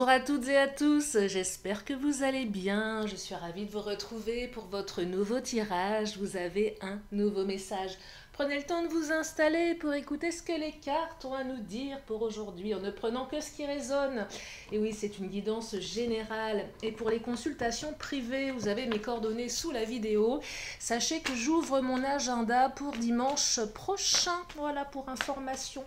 Bonjour à toutes et à tous, j'espère que vous allez bien. Je suis ravie de vous retrouver pour votre nouveau tirage. Vous avez un nouveau message. Prenez le temps de vous installer pour écouter ce que les cartes ont à nous dire pour aujourd'hui en ne prenant que ce qui résonne. Et oui, c'est une guidance générale. Et pour les consultations privées, vous avez mes coordonnées sous la vidéo. Sachez que j'ouvre mon agenda pour dimanche prochain. Voilà, pour information.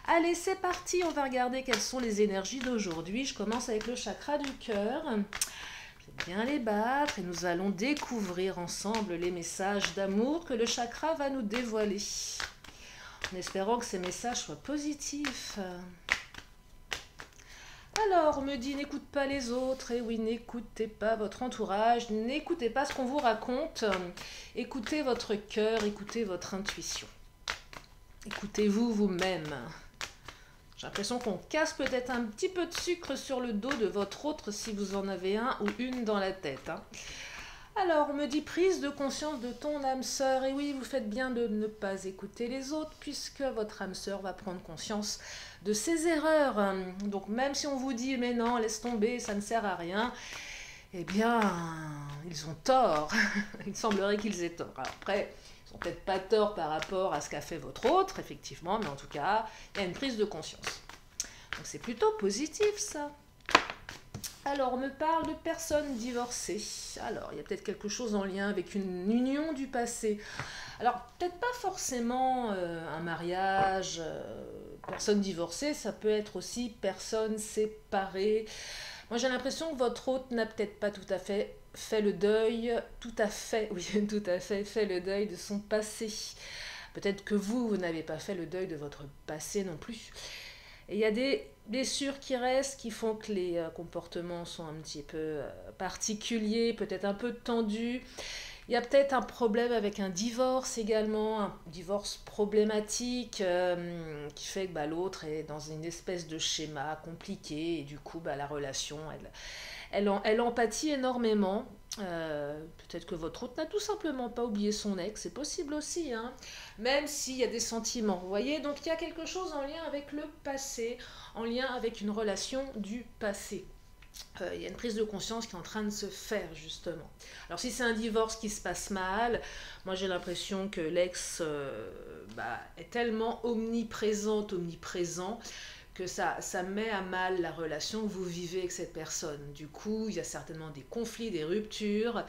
Allez, c'est parti, on va regarder quelles sont les énergies d'aujourd'hui. Je commence avec le chakra du cœur. Je vais bien les battre et nous allons découvrir ensemble les messages d'amour que le chakra va nous dévoiler. En espérant que ces messages soient positifs. Alors, on me dit n'écoute pas les autres. Et oui, n'écoutez pas votre entourage, n'écoutez pas ce qu'on vous raconte. Écoutez votre cœur, écoutez votre intuition. Écoutez-vous vous-même. J'ai l'impression qu'on casse peut-être un petit peu de sucre sur le dos de votre autre si vous en avez un ou une dans la tête. Alors, on me dit prise de conscience de ton âme sœur. Et oui, vous faites bien de ne pas écouter les autres puisque votre âme sœur va prendre conscience de ses erreurs. Donc, même si on vous dit mais non, laisse tomber, ça ne sert à rien, eh bien, ils ont tort. Il semblerait qu'ils aient tort. Alors, après, peut-être pas tort par rapport à ce qu'a fait votre autre, effectivement, mais en tout cas, il y a une prise de conscience. Donc c'est plutôt positif, ça. Alors, on me parle de personnes divorcées. Alors, il y a peut-être quelque chose en lien avec une union du passé. Alors, peut-être pas forcément un mariage, personne divorcée, ça peut être aussi personne séparée. Moi, j'ai l'impression que votre hôte n'a peut-être pas tout à fait fait le deuil, oui, tout à fait le deuil de son passé. Peut-être que vous n'avez pas fait le deuil de votre passé non plus. Et il y a des blessures qui restent, qui font que les comportements sont un petit peu particuliers, peut-être un peu tendus. Il y a peut-être un problème avec un divorce également, un divorce problématique qui fait que l'autre est dans une espèce de schéma compliqué et du coup la relation, elle empathie énormément. Peut-être que votre autre n'a tout simplement pas oublié son ex, c'est possible aussi, hein, même s'il y a des sentiments. Vous voyez, donc il y a quelque chose en lien avec le passé, en lien avec une relation du passé. Il y a une prise de conscience qui est en train de se faire justement. Alors si c'est un divorce qui se passe mal, moi j'ai l'impression que l'ex est tellement omniprésent que ça met à mal la relation que vous vivez avec cette personne. Du coup, il y a certainement des conflits, des ruptures.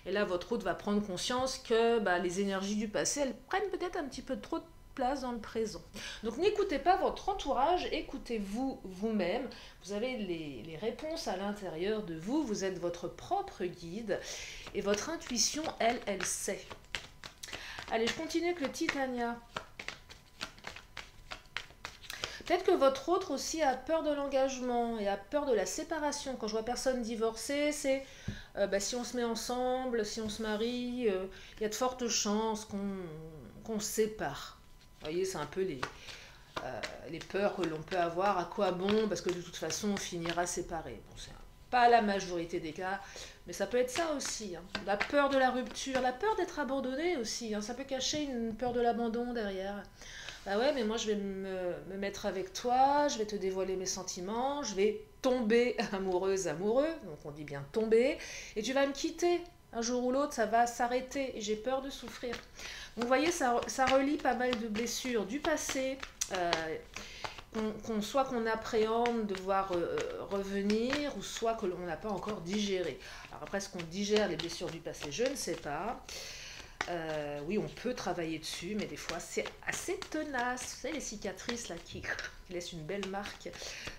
Et là, votre hôte va prendre conscience que les énergies du passé, elles prennent peut-être un petit peu trop de place dans le présent. Donc n'écoutez pas votre entourage, écoutez-vous vous-même. Vous avez les réponses à l'intérieur de vous, vous êtes votre propre guide. Et votre intuition, elle sait. Allez, je continue avec le Titania. Peut-être que votre autre aussi a peur de l'engagement et a peur de la séparation. Quand je vois personne divorcée, c'est si on se met ensemble, si on se marie, il y a de fortes chances qu'on se sépare. Vous voyez, c'est un peu les peurs que l'on peut avoir. À quoi bon? Parce que de toute façon, on finira séparés. Bon, c'est pas la majorité des cas, mais ça peut être ça aussi. La peur de la rupture, la peur d'être abandonné aussi. Ça peut cacher une peur de l'abandon derrière. Bah ouais, mais moi je vais me mettre avec toi, je vais te dévoiler mes sentiments, je vais tomber amoureuse, amoureux, donc on dit bien tomber, et tu vas me quitter. Un jour ou l'autre, ça va s'arrêter et j'ai peur de souffrir. Donc vous voyez, ça relie pas mal de blessures du passé, soit qu'on appréhende de voir revenir, ou soit que l'on n'a pas encore digéré. Alors après, est-ce qu'on digère les blessures du passé? Je ne sais pas. Oui, on peut travailler dessus, mais des fois c'est assez tenace. Vous savez, les cicatrices là qui laissent une belle marque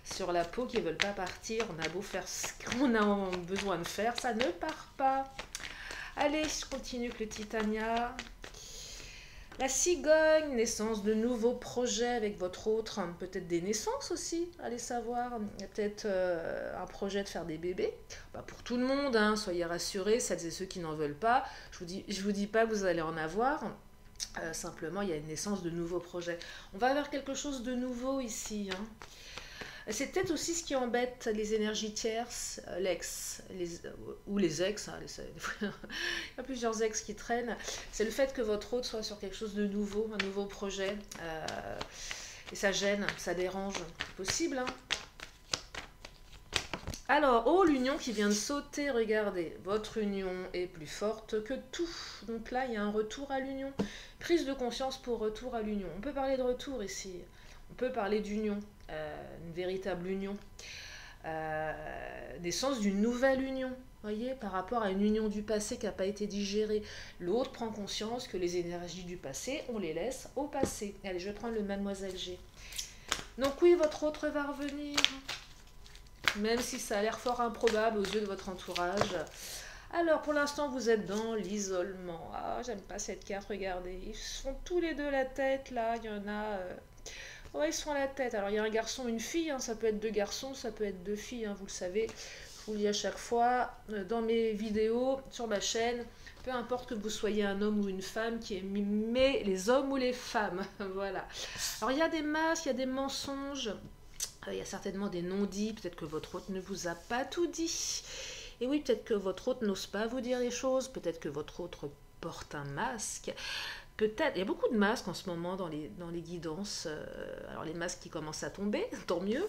sur la peau, qui ne veulent pas partir. On a beau faire ce qu'on a besoin de faire, ça ne part pas. Allez, je continue avec le Titania. La cigogne, naissance de nouveaux projets avec votre autre, peut-être des naissances aussi, allez savoir. Il y a peut-être un projet de faire des bébés. Pour tout le monde, soyez rassurés, celles et ceux qui n'en veulent pas. Je vous dis pas que vous allez en avoir. Simplement, il y a une naissance de nouveaux projets. On va vers quelque chose de nouveau ici. C'est peut-être aussi ce qui embête les énergies tierces, l'ex, ou les ex, il y a plusieurs ex qui traînent, c'est le fait que votre hôte soit sur quelque chose de nouveau, un nouveau projet, et ça gêne, ça dérange, c'est possible. Alors, oh, l'union qui vient de sauter, regardez. Votre union est plus forte que tout. Donc là, il y a un retour à l'union. Prise de conscience pour retour à l'union. On peut parler de retour ici. On peut parler d'union, une véritable union. Naissance d'une nouvelle union, voyez, par rapport à une union du passé qui n'a pas été digérée. L'autre prend conscience que les énergies du passé, on les laisse au passé. Allez, je vais prendre le Mademoiselle G. Donc oui, votre autre va revenir. Même si ça a l'air fort improbable aux yeux de votre entourage. Alors, pour l'instant, vous êtes dans l'isolement. Ah, j'aime pas cette carte, regardez. Ils se font tous les deux la tête, là. Il y en a... Ouais, ils se font la tête. Alors, il y a un garçon, une fille. Hein. Ça peut être deux garçons, ça peut être deux filles. Hein, vous le savez. Je vous le dis à chaque fois. Dans mes vidéos, sur ma chaîne, peu importe que vous soyez un homme ou une femme qui aimez les hommes ou les femmes. Voilà. Alors, il y a des masques, il y a des mensonges. Il y a certainement des non-dits, peut-être que votre hôte ne vous a pas tout dit. Et oui, peut-être que votre hôte n'ose pas vous dire les choses, peut-être que votre hôte porte un masque. Peut-être, il y a beaucoup de masques en ce moment dans les guidances. Alors les masques qui commencent à tomber, tant mieux.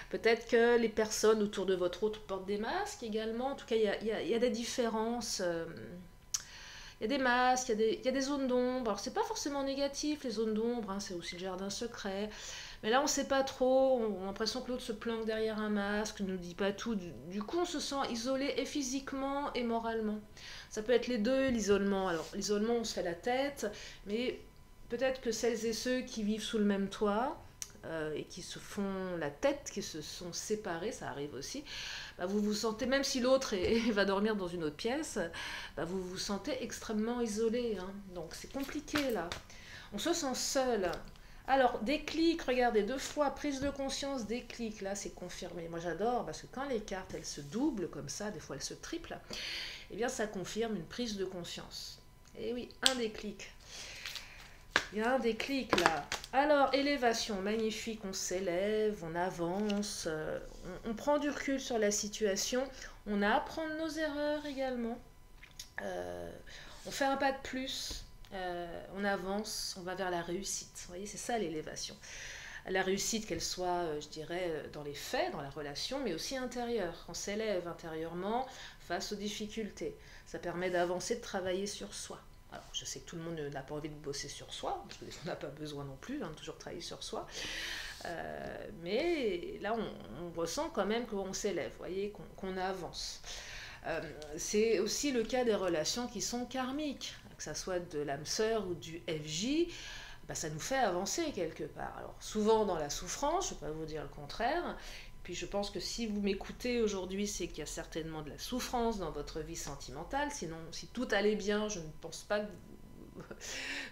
Peut-être que les personnes autour de votre hôte portent des masques également. En tout cas, il y a des différences. Il y a des masques, il y a des zones d'ombre. Alors, c'est pas forcément négatif, les zones d'ombre, hein, c'est aussi le jardin secret. Mais là, on sait pas trop, on a l'impression que l'autre se planque derrière un masque, ne nous dit pas tout. Du coup, on se sent isolé et physiquement et moralement. Ça peut être les deux, l'isolement. Alors, l'isolement, on se fait la tête, mais peut-être que celles et ceux qui vivent sous le même toit et qui se font la tête, qui se sont séparés, ça arrive aussi, bah vous vous sentez, même si l'autre va dormir dans une autre pièce, bah vous vous sentez extrêmement isolé. Hein. Donc c'est compliqué là. On se sent seul. Alors, déclic, regardez, 2 fois, prise de conscience, déclic, là c'est confirmé. Moi j'adore parce que quand les cartes elles se doublent comme ça, des fois elles se triplent, eh bien ça confirme une prise de conscience. Et oui, un déclic. Il y a un déclic là. Alors, élévation, magnifique, on s'élève, on avance, on prend du recul sur la situation, on a à apprendre nos erreurs également. On fait un pas de plus, on avance, on va vers la réussite. Vous voyez, c'est ça l'élévation. La réussite, qu'elle soit, je dirais, dans les faits, dans la relation, mais aussi intérieure. On s'élève intérieurement face aux difficultés. Ça permet d'avancer, de travailler sur soi. Alors, je sais que tout le monde n'a pas envie de bosser sur soi, parce qu'on n'a pas besoin non plus, hein, de toujours travailler sur soi. Mais là, on ressent quand même qu'on s'élève, vous voyez, qu'on avance. C'est aussi le cas des relations qui sont karmiques, que ça soit de l'âme sœur ou du FJ, bah, ça nous fait avancer quelque part. Alors, souvent dans la souffrance, je ne vais pas vous dire le contraire. Puis je pense que si vous m'écoutez aujourd'hui, c'est qu'il y a certainement de la souffrance dans votre vie sentimentale. Sinon, si tout allait bien, je ne pense pas que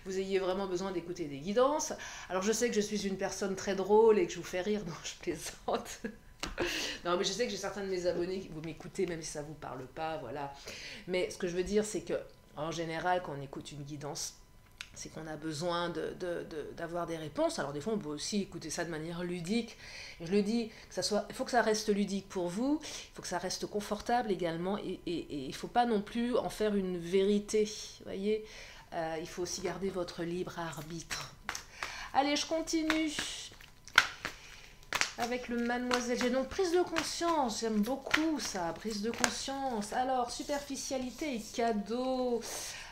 vous ayez vraiment besoin d'écouter des guidances. Alors je sais que je suis une personne très drôle et que je vous fais rire, non, je plaisante. Non, mais je sais que j'ai certains de mes abonnés qui vous m'écoutez, même si ça ne vous parle pas, voilà. Mais ce que je veux dire, c'est que en général, quand on écoute une guidance, c'est qu'on a besoin d'avoir des réponses. Alors des fois, on peut aussi écouter ça de manière ludique. Et je le dis, il faut que ça reste ludique pour vous, il faut que ça reste confortable également, et il ne faut pas non plus en faire une vérité. Vous voyez, il faut aussi garder votre libre arbitre. Allez, je continue avec le Mademoiselle G. Donc, prise de conscience, j'aime beaucoup ça, prise de conscience. Alors, superficialité et cadeau.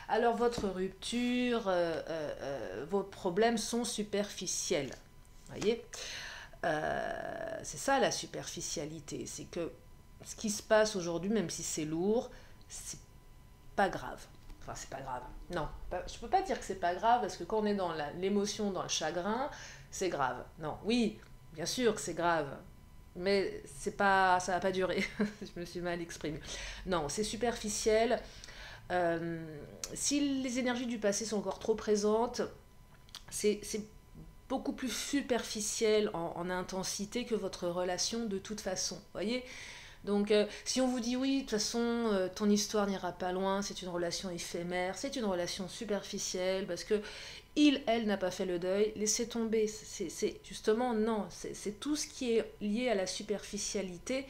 Alors, votre rupture, vos problèmes sont superficiels. Vous voyez, c'est ça la superficialité. C'est que ce qui se passe aujourd'hui, même si c'est lourd, c'est pas grave. Enfin, c'est pas grave. Non, je peux pas dire que c'est pas grave, parce que quand on est dans l'émotion, dans le chagrin, c'est grave. Non, oui, bien sûr que c'est grave. Mais c'est pas, ça va pas durer. Je me suis mal exprimée. Non, c'est superficiel. Si les énergies du passé sont encore trop présentes, c'est beaucoup plus superficiel en intensité que votre relation de toute façon. Vous voyez ? Donc, si on vous dit oui, de toute façon, ton histoire n'ira pas loin, c'est une relation éphémère, c'est une relation superficielle, parce que elle n'a pas fait le deuil, laissez tomber. C'est justement, non, c'est tout ce qui est lié à la superficialité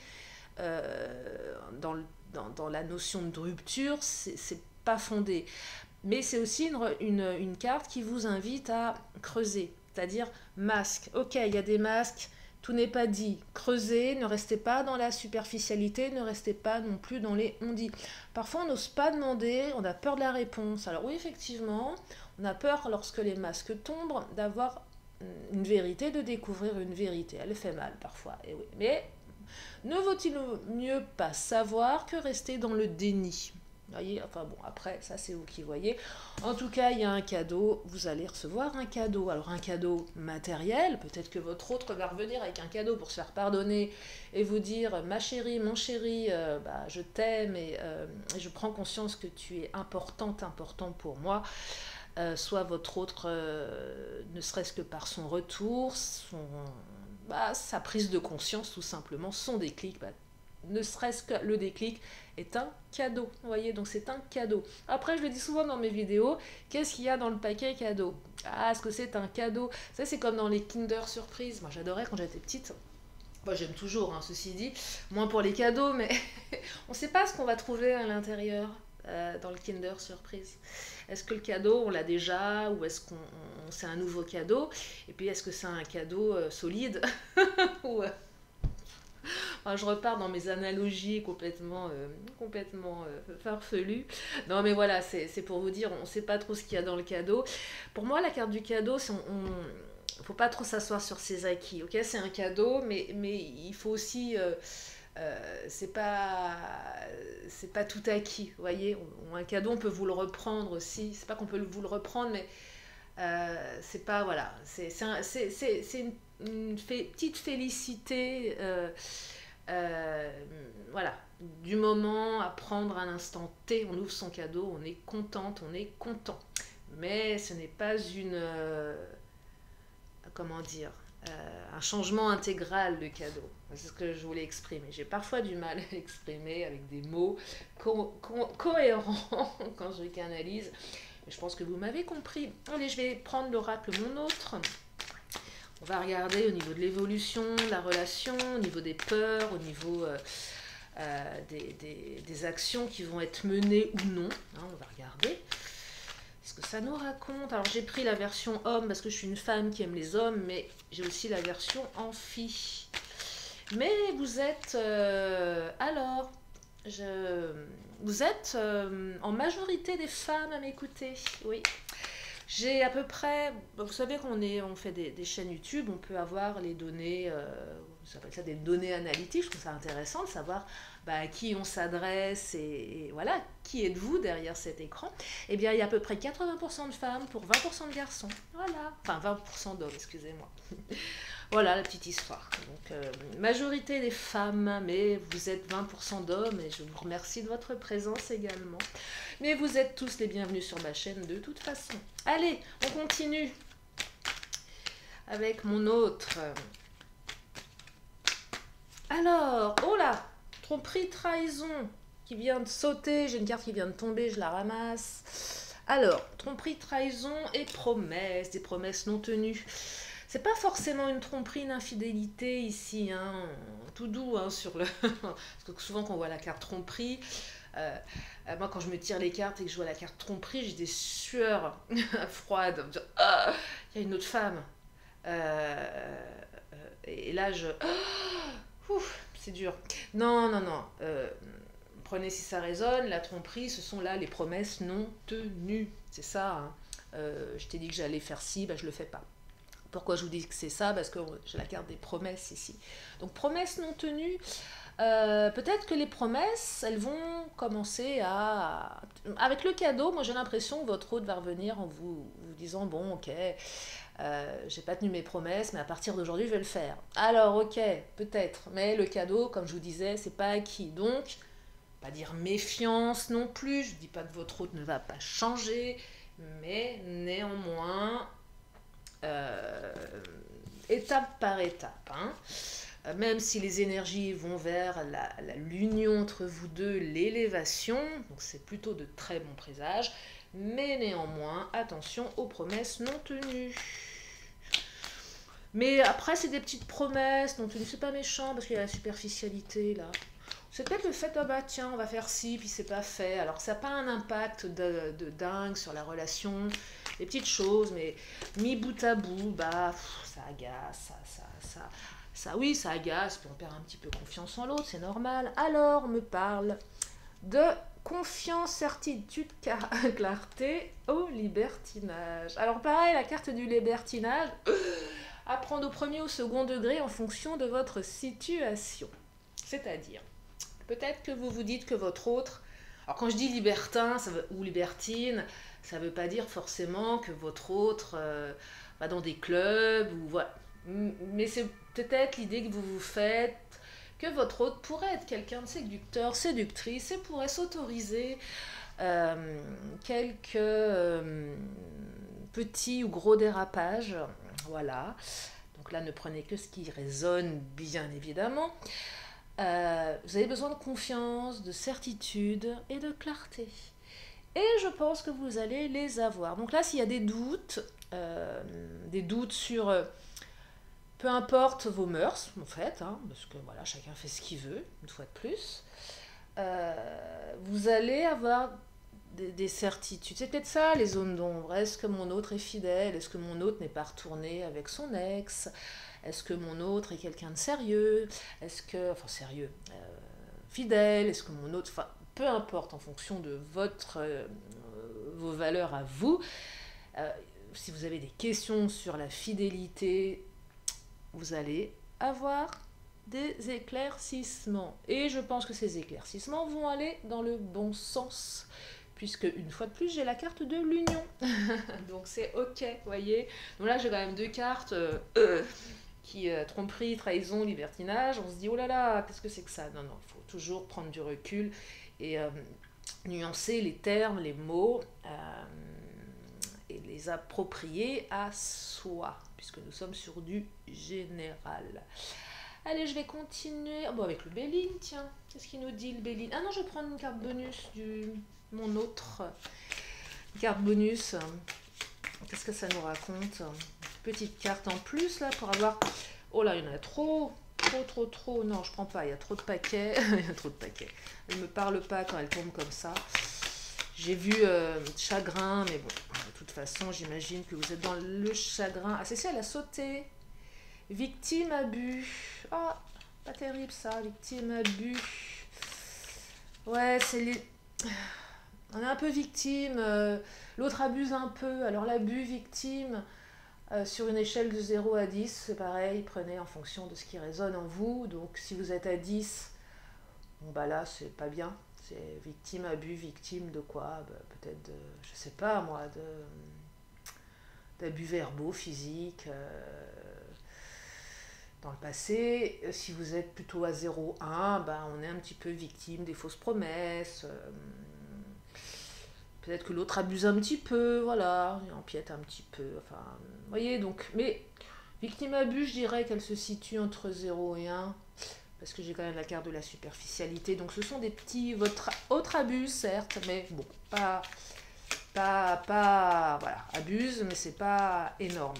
dans la notion de rupture, c'est pas fondé. Mais c'est aussi une carte qui vous invite à creuser, c'est-à-dire masque. Ok, il y a des masques Tout n'est pas dit. Creusez, ne restez pas dans la superficialité, ne restez pas non plus dans les on-dit. Parfois, on n'ose pas demander, on a peur de la réponse. Alors oui, effectivement, on a peur, lorsque les masques tombent, d'avoir une vérité, de découvrir une vérité. Elle fait mal parfois, et oui. Mais ne vaut-il mieux pas savoir que rester dans le déni? Voyez, enfin bon, après, ça c'est vous qui voyez. En tout cas, il y a un cadeau, vous allez recevoir un cadeau. Alors un cadeau matériel, peut-être que votre autre va revenir avec un cadeau pour se faire pardonner et vous dire, ma chérie, mon chéri, je t'aime et je prends conscience que tu es important pour moi. Soit votre autre, ne serait-ce que par son retour, sa prise de conscience tout simplement, son déclic, ne serait-ce que le déclic est un cadeau, vous voyez, donc c'est un cadeau. Après, je le dis souvent dans mes vidéos, qu'est-ce qu'il y a dans le paquet cadeau? Ah, est-ce que c'est un cadeau? Ça, c'est comme dans les Kinder Surprise. Moi, j'adorais quand j'étais petite. Moi, j'aime toujours, hein, ceci dit, moins pour les cadeaux, mais on ne sait pas ce qu'on va trouver à l'intérieur dans le Kinder Surprise. Est-ce que le cadeau, on l'a déjà, ou est-ce qu'on c'est un nouveau cadeau? Et puis, est-ce que c'est un cadeau solide ou, enfin, je repars dans mes analogies complètement farfelues. Non, mais voilà, c'est pour vous dire, on ne sait pas trop ce qu'il y a dans le cadeau. Pour moi, la carte du cadeau, il ne faut pas trop s'asseoir sur ses acquis. Ok, c'est un cadeau, mais il faut aussi... c'est pas tout acquis, vous voyez. Un cadeau, on peut vous le reprendre aussi. C'est pas qu'on peut vous le reprendre, mais c'est pas, voilà. C'est une petite félicité... voilà, du moment à prendre à l'instant T, on ouvre son cadeau, on est contente, on est content. Mais ce n'est pas comment dire, un changement intégral de cadeau. C'est ce que je voulais exprimer. J'ai parfois du mal à l'exprimer avec des mots cohérents quand je canalise. Je pense que vous m'avez compris. Allez, je vais prendre l'oracle Mon Autre. On va regarder au niveau de l'évolution, de la relation, au niveau des peurs, au niveau des actions qui vont être menées ou non. Hein, on va regarder ce que ça nous raconte. Alors j'ai pris la version homme parce que je suis une femme qui aime les hommes, mais j'ai aussi la version amphi. Mais vous êtes... vous êtes en majorité des femmes à m'écouter, oui. J'ai à peu près, vous savez on fait des chaînes YouTube, on peut avoir les données, on appelle ça des données analytiques, je trouve ça intéressant de savoir à qui on s'adresse et voilà, qui êtes-vous derrière cet écran. Eh bien, il y a à peu près 80% de femmes pour 20% de garçons, voilà, enfin 20% d'hommes, excusez-moi. Voilà la petite histoire. Donc, majorité des femmes, mais vous êtes 20% d'hommes et je vous remercie de votre présence également. Mais vous êtes tous les bienvenus sur ma chaîne de toute façon. Allez, on continue avec mon autre. Alors, oh là, tromperie, trahison qui vient de sauter. J'ai une carte qui vient de tomber, je la ramasse. Alors, tromperie, trahison et promesses, des promesses non tenues. C'est pas forcément une tromperie, une infidélité ici, hein, tout doux hein, sur le... Parce que souvent quand on voit la carte tromperie, moi quand je me tire les cartes et que je vois la carte tromperie, j'ai des sueurs froides. Ah, il y a une autre femme. Et là je... c'est dur. Non. Prenez si ça résonne, la tromperie, ce sont là les promesses non tenues. C'est ça. Hein. Je t'ai dit que j'allais faire ci, je le fais pas. Pourquoi je vous dis que c'est ça? Parce que j'ai la carte des promesses ici. Donc, promesses non tenues. Peut-être que les promesses, elles vont commencer à... Avec le cadeau, moi j'ai l'impression que votre hôte va revenir en vous disant, bon, ok, j'ai pas tenu mes promesses, mais à partir d'aujourd'hui, je vais le faire. Alors, ok, peut-être. Mais le cadeau, comme je vous disais, c'est pas acquis. Donc, pas dire méfiance non plus. Je dis pas que votre hôte ne va pas changer, mais néanmoins... étape par étape, hein. Même si les énergies vont vers l'union entre vous deux, l'élévation, donc c'est plutôt de très bons présages, mais néanmoins, attention aux promesses non tenues. Mais après, c'est des petites promesses non tenues, c'est pas méchant parce qu'il y a la superficialité là. C'est peut-être le fait, tiens, on va faire ci, puis c'est pas fait. Alors ça n'a pas un impact de dingue sur la relation, des petites choses, mais mis bout à bout, ça agace, Ça, oui, ça agace, puis on perd un petit peu confiance en l'autre, c'est normal. Alors, on me parle de confiance, certitude, clarté au libertinage. Alors, pareil, la carte du libertinage, à prendre au premier ou second degré en fonction de votre situation. C'est-à-dire, peut-être que vous vous dites que votre autre... Alors, quand je dis libertin ou libertine, ça ne veut pas dire forcément que votre autre va dans des clubs ou voilà. Mais c'est peut-être l'idée que vous vous faites que votre autre pourrait être quelqu'un de séducteur, séductrice et pourrait s'autoriser quelques petits ou gros dérapages. Voilà. Donc là, ne prenez que ce qui résonne, bien évidemment. Vous avez besoin de confiance, de certitude et de clarté. Et je pense que vous allez les avoir. Donc là, s'il y a des doutes sur peu importe vos mœurs, en fait, hein, parce que voilà, chacun fait ce qu'il veut, une fois de plus, vous allez avoir des certitudes. C'est peut-être ça, les zones d'ombre. Est-ce que mon autre est fidèle? Est-ce que mon autre n'est pas retourné avec son ex? Est-ce que mon autre est quelqu'un de sérieux? Est-ce que, enfin sérieux, fidèle? Est-ce que mon autre, enfin, peu importe, en fonction de vos valeurs à vous. Si vous avez des questions sur la fidélité, vous allez avoir des éclaircissements. Et je pense que ces éclaircissements vont aller dans le bon sens. Puisque, une fois de plus, j'ai la carte de l'union. Donc c'est ok, voyez. Donc là, j'ai quand même deux cartes qui tromperie, trahison, libertinage. On se dit, oh là là, qu'est-ce que c'est que ça? Non, non, il faut toujours prendre du recul et nuancer les termes, les mots, et les approprier à soi, puisque nous sommes sur du général. Allez, je vais continuer avec le Béline, tiens. Qu'est-ce qu'il nous dit, le Béline? Ah non, je vais prendre une carte bonus mon autre carte bonus. Qu'est-ce que ça nous raconte? Petite carte en plus, là, pour avoir... Oh là, il y en a trop. Non, je prends pas, il y a trop de paquets. Il y a trop de paquets. Elle me parle pas quand elle tombe comme ça. J'ai vu chagrin, mais bon, de toute façon, j'imagine que vous êtes dans le chagrin. Ah, c'est ça, elle a sauté. Victime, abus. Ah, pas terrible ça, victime, abus. Ouais, c'est les... On est un peu victime, l'autre abuse un peu. Alors l'abus, victime, sur une échelle de 0 à 10, c'est pareil, prenez en fonction de ce qui résonne en vous. Donc si vous êtes à 10, bon bah là c'est pas bien. C'est victime, abus, victime de quoi? Bah, peut-être de, je sais pas moi, d'abus verbaux, physiques, dans le passé. Si vous êtes plutôt à 0,1, bah, on est un petit peu victime des fausses promesses. Peut-être que l'autre abuse un petit peu, voilà, il empiète un petit peu. Enfin, vous voyez, donc, mais victime abus, je dirais qu'elle se situe entre 0 et 1. Parce que j'ai quand même la carte de la superficialité. Donc ce sont des petits... Votre autre abus, certes, mais bon, pas voilà, abuse, mais c'est pas énorme.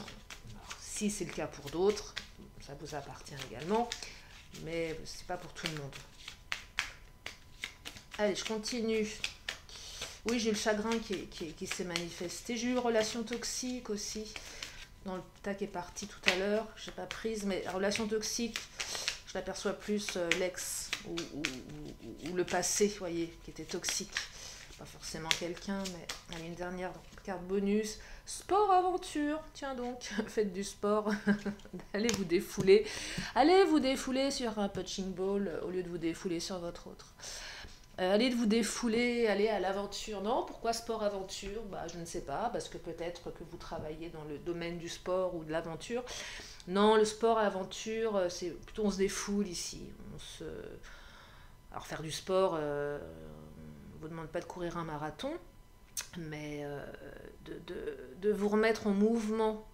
Alors, si c'est le cas pour d'autres, ça vous appartient également, mais c'est pas pour tout le monde. Allez, je continue. Oui, j'ai le chagrin qui s'est manifesté. J'ai eu une relation toxique aussi. Dans le tas qui est parti tout à l'heure, je n'ai pas prise, mais la relation toxique, je l'aperçois plus l'ex ou le passé, vous voyez, qui était toxique. Pas forcément quelqu'un, mais allez, une dernière carte bonus. Sport, aventure. Tiens donc, faites du sport. Allez vous défouler. Allez vous défouler sur un punching ball au lieu de vous défouler sur votre autre. Allez de vous défouler, allez à l'aventure. Non, pourquoi sport-aventure? Bah, je ne sais pas, parce que peut-être que vous travaillez dans le domaine du sport ou de l'aventure. Non, le sport-aventure, c'est plutôt on se défoule ici. Alors faire du sport, on ne vous demande pas de courir un marathon, mais de vous remettre en mouvement.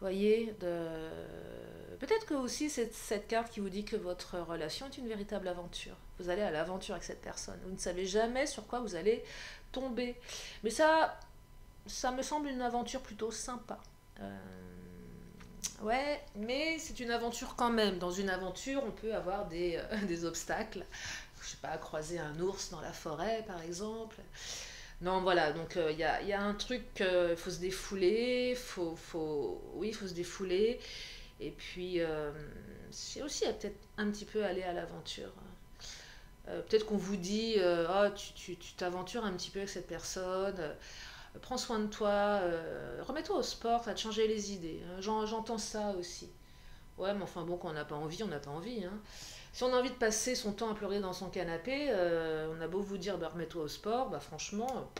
Voyez, peut-être que aussi c'est cette carte qui vous dit que votre relation est une véritable aventure. Vous allez à l'aventure avec cette personne. Vous ne savez jamais sur quoi vous allez tomber. Mais ça me semble une aventure plutôt sympa. Ouais, mais c'est une aventure quand même. Dans une aventure, on peut avoir des obstacles. Je sais pas, croiser un ours dans la forêt, par exemple. Non, voilà, donc il y a un truc, il faut se défouler, oui, il faut se défouler, Et puis, c'est aussi peut-être un petit peu aller à l'aventure. Peut-être qu'on vous dit, oh, tu t'aventures un petit peu avec cette personne, prends soin de toi, remets-toi au sport, ça va te changer les idées. J'entends ça aussi. Ouais, mais enfin bon, quand on n'a pas envie, on n'a pas envie. Hein. Si on a envie de passer son temps à pleurer dans son canapé, on a beau vous dire, bah, remets-toi au sport, bah franchement,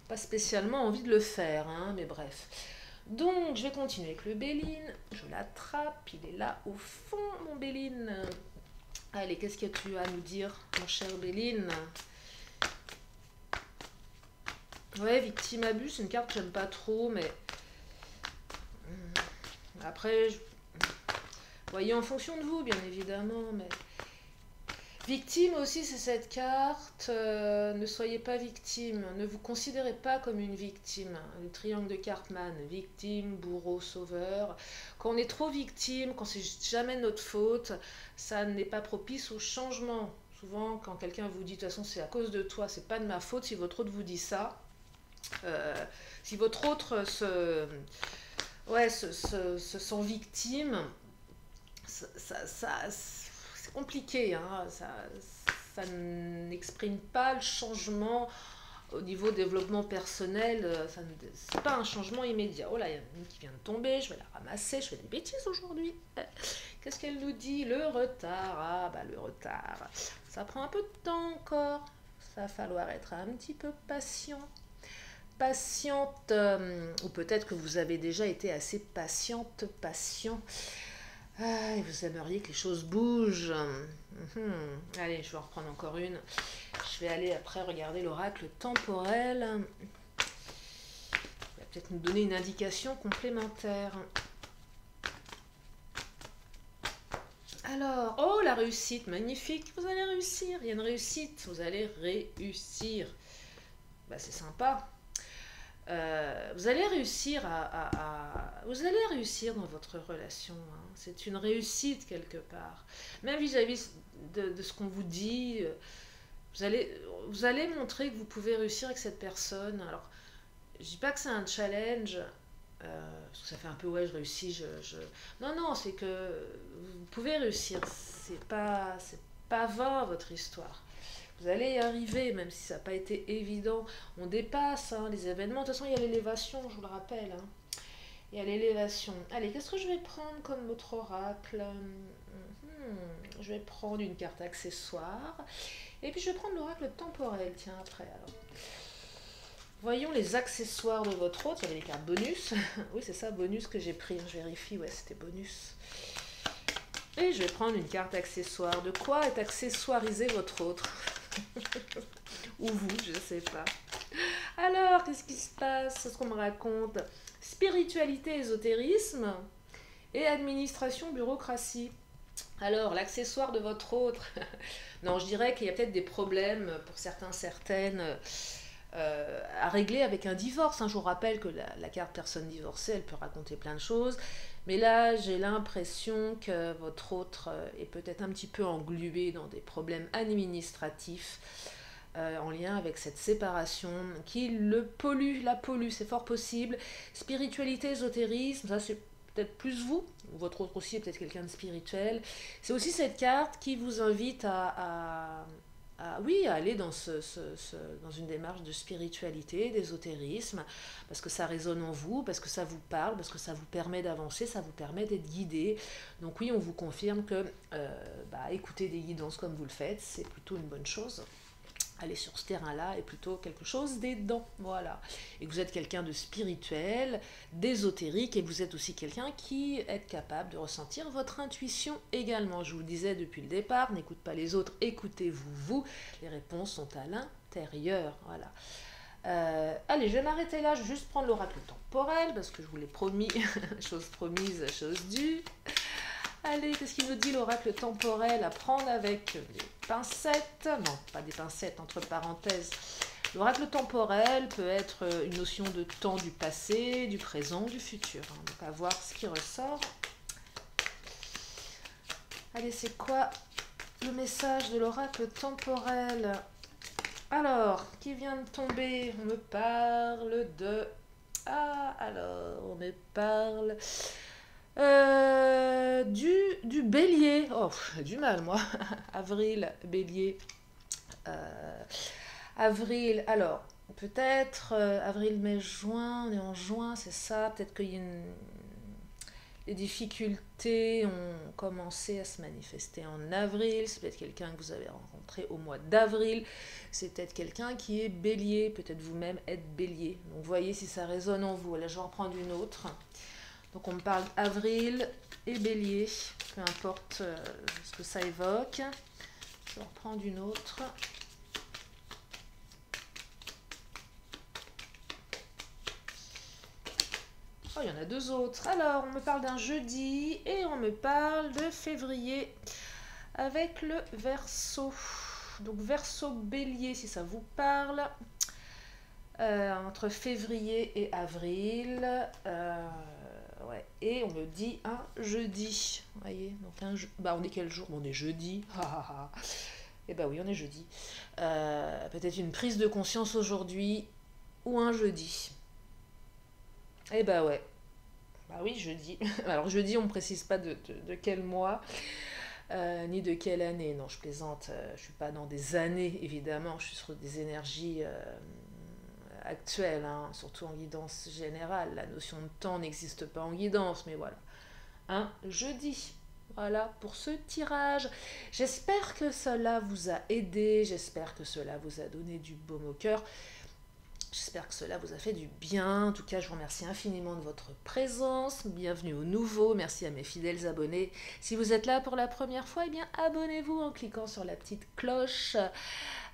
pas spécialement envie de le faire, hein, mais bref. Donc, je vais continuer avec le Béline. Je l'attrape, il est là au fond, mon Béline. Allez, qu'est-ce que tu as à nous dire, mon cher Béline? Ouais, victime abus, c'est une carte que j'aime pas trop, mais après, voyez en fonction de vous, bien évidemment, mais victime aussi, c'est cette carte. Ne soyez pas victime, ne vous considérez pas comme une victime. Le triangle de Cartman, victime, bourreau, sauveur. Quand on est trop victime, quand c'est jamais notre faute, ça n'est pas propice au changement. Souvent, quand quelqu'un vous dit de toute façon c'est à cause de toi, c'est pas de ma faute, si votre autre vous dit ça, si votre autre se sent victime, c'est compliqué, hein, ça n'exprime pas le changement au niveau développement personnel, c'est pas un changement immédiat. Oh là, il y a une qui vient de tomber, je vais la ramasser, je fais des bêtises aujourd'hui. Qu'est-ce qu'elle nous dit? Le retard, ah bah le retard, ça prend un peu de temps encore, ça va falloir être un petit peu patiente, ou peut-être que vous avez déjà été assez patient. Ah, et vous aimeriez que les choses bougent. Allez, je vais en reprendre encore une. Je vais aller après regarder l'oracle temporel. Il va peut-être nous donner une indication complémentaire. Alors, oh la réussite, magnifique, vous allez réussir. Il y a une réussite, vous allez réussir. Bah, c'est sympa. Vous allez réussir vous allez réussir dans votre relation. Hein. C'est une réussite quelque part. Même vis-à-vis de ce qu'on vous dit, vous allez montrer que vous pouvez réussir avec cette personne. Alors, je dis pas que c'est un challenge, parce que ça fait un peu ouais, je réussis, Non, c'est que vous pouvez réussir. C'est pas vain votre histoire. Vous allez y arriver, même si ça n'a pas été évident. On dépasse les événements. De toute façon, il y a l'élévation, je vous le rappelle. Hein. Il y a l'élévation. Allez, qu'est-ce que je vais prendre comme autre oracle? Je vais prendre une carte accessoire. Et puis, je vais prendre l'oracle temporel. Tiens, après, alors. Voyons les accessoires de votre autre. Il y avait les cartes bonus. Oui, c'est ça, bonus que j'ai pris. Je vérifie, ouais, c'était bonus. Et je vais prendre une carte accessoire. De quoi est accessoirisé votre autre? Ou vous, je sais pas. Alors, qu'est-ce qui se passe? C'est ce qu'on me raconte. Spiritualité, ésotérisme et administration, bureaucratie. Alors, l'accessoire de votre autre. Non, je dirais qu'il y a peut-être des problèmes pour certains, certaines à régler avec un divorce. Hein. Je vous rappelle que la carte personne divorcée, elle peut raconter plein de choses. Mais là, j'ai l'impression que votre autre est peut-être un petit peu englué dans des problèmes administratifs en lien avec cette séparation qui la pollue, c'est fort possible. Spiritualité, ésotérisme, ça c'est peut-être plus vous, ou votre autre aussi est peut-être quelqu'un de spirituel. C'est aussi cette carte qui vous invite à aller dans une démarche de spiritualité, d'ésotérisme, parce que ça résonne en vous, parce que ça vous parle, parce que ça vous permet d'avancer, ça vous permet d'être guidé. Donc oui, on vous confirme que écouter des guidances comme vous le faites, c'est plutôt une bonne chose. Aller sur ce terrain-là est plutôt quelque chose d'aidant, voilà. Et que vous êtes quelqu'un de spirituel, d'ésotérique, et vous êtes aussi quelqu'un qui est capable de ressentir votre intuition également. Je vous le disais depuis le départ, n'écoute pas les autres, écoutez-vous, vous. Les réponses sont à l'intérieur, voilà. Allez, je vais m'arrêter là, je vais juste prendre l'oracle temporel, parce que je vous l'ai promis, chose promise, chose due. Allez, qu'est-ce qu'il nous dit l'oracle temporel à prendre avec les pincettes? Non, pas des pincettes, entre parenthèses. L'oracle temporel peut être une notion de temps du passé, du présent, du futur. Donc à voir ce qui ressort. Allez, c'est quoi le message de l'oracle temporel? Alors, qui vient de tomber? On me parle de... Ah, alors, on me parle Du bélier. Oh, j'ai du mal, moi. Avril, bélier. Euh, Avril, alors, peut-être avril, mai, juin, on est en juin, c'est ça. Peut-être qu'il y a les difficultés ont commencé à se manifester en avril. C'est peut-être quelqu'un que vous avez rencontré au mois d'avril. C'est peut-être quelqu'un qui est bélier. Peut-être vous-même être bélier. Donc, voyez si ça résonne en vous. Là, je vais en reprendre une autre. Donc, on me parle avril et bélier. Peu importe ce que ça évoque. Je vais en reprendre une autre. Oh, il y en a deux autres. Alors, on me parle d'un jeudi et on me parle de février avec le Verseau. Donc, Verseau bélier, si ça vous parle. Entre février et avril. Ouais. Et on me dit un jeudi. Vous voyez, donc bah, on est quel jour? On est jeudi. Et bah oui, on est jeudi. Peut-être une prise de conscience aujourd'hui ou un jeudi. Et bah ouais. Bah oui, jeudi. Alors jeudi, on ne précise pas de quel mois, ni de quelle année. Non, je plaisante. Je ne suis pas dans des années, évidemment. Je suis sur des énergies actuelles, hein, surtout en guidance générale. La notion de temps n'existe pas en guidance, mais voilà. Un jeudi. Voilà pour ce tirage. J'espère que cela vous a aidé. J'espère que cela vous a donné du baume au cœur. J'espère que cela vous a fait du bien. En tout cas, je vous remercie infiniment de votre présence. Bienvenue aux nouveaux. Merci à mes fidèles abonnés. Si vous êtes là pour la première fois, eh bien abonnez-vous en cliquant sur la petite cloche.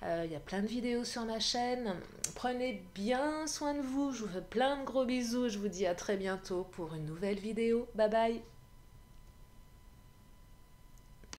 Il y a plein de vidéos sur ma chaîne. Prenez bien soin de vous. Je vous fais plein de gros bisous. Je vous dis à très bientôt pour une nouvelle vidéo. Bye bye.